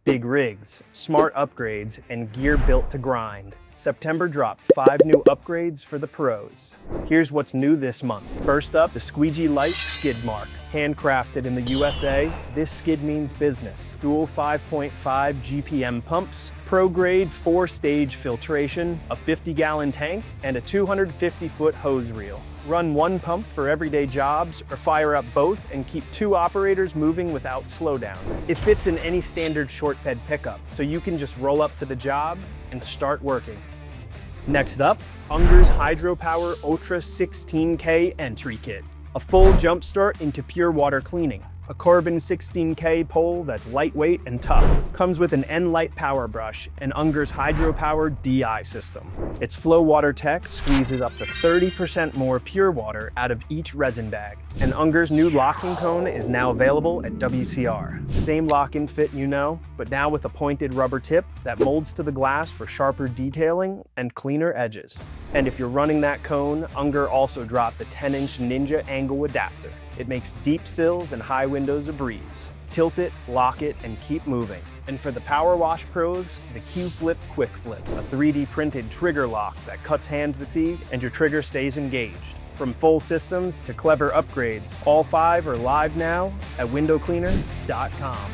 Big rigs, smart upgrades, and gear built to grind. September dropped 5 new upgrades for the pros. Here's what's new this month. First up, the SqueegeeLife SkidMarc. Handcrafted in the USA, this skid means business. Dual 5.5 GPM pumps, pro-grade 4-stage filtration, a 50-gallon tank, and a 250-foot hose reel. Run one pump for everyday jobs, or fire up both and keep 2 operators moving without slowdown. It fits in any standard short bed pickup, so you can just roll up to the job and start working. Next up, Unger's HydroPower Ultra 16K Entry Kit. A full jump start into pure water cleaning. A carbon 16K pole that's lightweight and tough. Comes with an N-Lite power brush and Unger's HydroPower DI system. Its flow water tech squeezes up to 30% more pure water out of each resin bag. And Unger's new locking cone is now available at WCR. Same lock-in fit you know, but now with a pointed rubber tip that molds to the glass for sharper detailing and cleaner edges. And if you're running that cone, Unger also dropped the 10-inch Ninja angle adapter. It makes deep sills and high windows a breeze. Tilt it, lock it, and keep moving. And for the power wash pros, the QFlip QwickFlip, a 3D printed trigger lock that cuts hand fatigue and your trigger stays engaged. From full systems to clever upgrades, all 5 are live now at windowcleaner.com.